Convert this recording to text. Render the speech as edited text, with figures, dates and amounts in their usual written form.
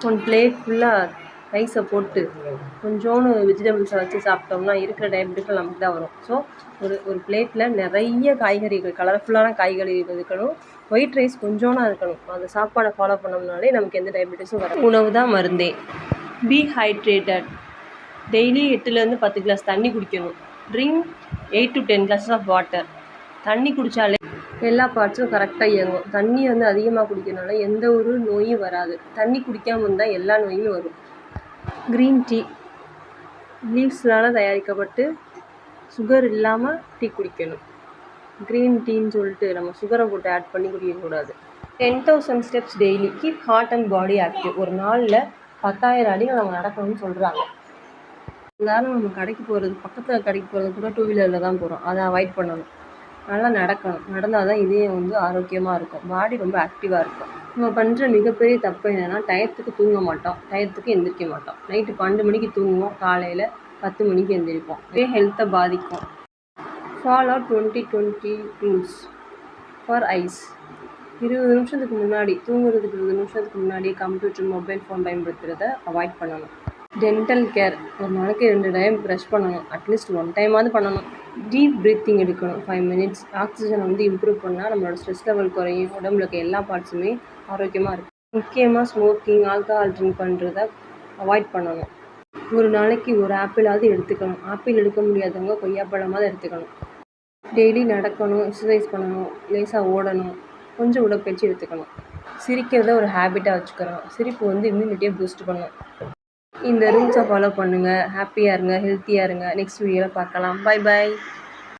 1 plate ஃபுல்லாக ரைஸை போட்டு கொஞ்சோண்டு வெஜிடபிள்ஸை வச்சு சாப்பிட்டோம்னா இருக்கிற டயபெட்டிக்கள் நமக்கு தான் வரும். ஸோ ஒரு பிளேட்டில் நிறைய காய்கறிகள், கலர்ஃபுல்லான காய்கறிகள் இருக்கணும். ஒயிட் ரைஸ் கொஞ்சோனா இருக்கணும். அந்த சாப்பாடை ஃபாலோ பண்ணோம்னாலே நமக்கு எந்த டயபெட்டிஸும் வரும். உணவு தான் மருந்தே. Be hydrated. டெய்லி 8லேருந்து 10 கிளாஸ் தண்ணி குடிக்கணும். Drink 8 to 10 glasses of water. தண்ணி குடித்தாலே எல்லா பார்ட்ஸும் கரெக்டாக இயங்கும். தண்ணி அதிகமாக குடிக்கிறனால எந்த ஒரு நோயும் வராது. தண்ணி குடிக்காமல் இருந்தால் எல்லா நோயுமே வரும். க்ரீன் டீ லீவ்ஸ்னால் தயாரிக்கப்பட்டு சுகர் இல்லாமல் டீ குடிக்கணும். க்ரீன் டீன்னு சொல்லிட்டு நம்ம சுகரை போட்டு ஆட் பண்ணி குடிக்கக்கூடாது. 10,000 steps daily keep heart and body active. ஒரு நாளில் 10,000 அடிகள் நம்ம நடக்கணும்னு சொல்கிறாங்க. எல்லாரும் நம்ம கடைக்கு போகிறது, பக்கத்தில் கடைக்கு போகிறது கூட 2 வீலரில் தான் போகிறோம். அதை அவாய்ட் பண்ணணும். நல்லா நடக்கணும். நடந்தால் தான் இதயம் ஆரோக்கியமாக இருக்கும். பாடி ரொம்ப ஆக்டிவாக இருக்கும். நம்ம பண்ணுற மிகப்பெரிய தப்பு என்னென்னா, டயத்துக்கு தூங்க மாட்டோம், டயத்துக்கு எந்திரிக்க மாட்டோம். நைட்டு 12 மணிக்கு தூங்குவோம், காலையில் 10 மணிக்கு எந்திரிப்போம். இதே ஹெல்த்தை பாதிக்கும். Follow 20-20 rules for ice. 20 நிமிஷத்துக்கு முன்னாடி தூங்குறதுக்கு 20 நிமிஷத்துக்கு முன்னாடி கம்ப்யூட்டர், மொபைல் ஃபோன் பயன்படுத்துகிறத அவாய்ட் பண்ணணும். Dental care. ஒரு நாளைக்கு 2 டைம் ப்ரஷ் பண்ணணும். அட்லீஸ்ட் 1 டைமாவது பண்ணணும். டீப் ப்ரீத்திங் எடுக்கணும் 5 மினிட்ஸ். ஆக்சிஜனை இம்ப்ரூவ் பண்ணால் நம்மளோட ஸ்ட்ரெஸ் லெவல் குறையும். உடம்புல இருக்க எல்லா பார்ட்ஸுமே ஆரோக்கியமாக இருக்கும். முக்கியமாக ஸ்மோக்கிங், ஆல்கஹால் ட்ரிங்க் பண்ணுறத அவாய்ட் பண்ணணும். ஒரு நாளைக்கு ஒரு ஆப்பிளாவது எடுத்துக்கணும். ஆப்பிள் எடுக்க முடியாதவங்க கொய்யாப்பழமாவது எடுத்துக்கணும். டெய்லி நடக்கணும், எக்ஸசைஸ் பண்ணணும், லேசாக ஓடணும், கொஞ்சம் உடற்பயிற்சி எடுத்துக்கணும். சிரிக்கிறத ஒரு ஹேபிட்டாக வச்சுக்கிறோம். சிரிப்பு இம்யூனிட்டியை பூஸ்ட் பண்ணும். இந்த ரூல்ஸை ஃபாலோ பண்ணுங்கள். ஹாப்பியாக இருங்க, ஹெல்த்தியாக இருங்க. நெக்ஸ்ட் வீடியோவில் பார்க்கலாம். Bye bye.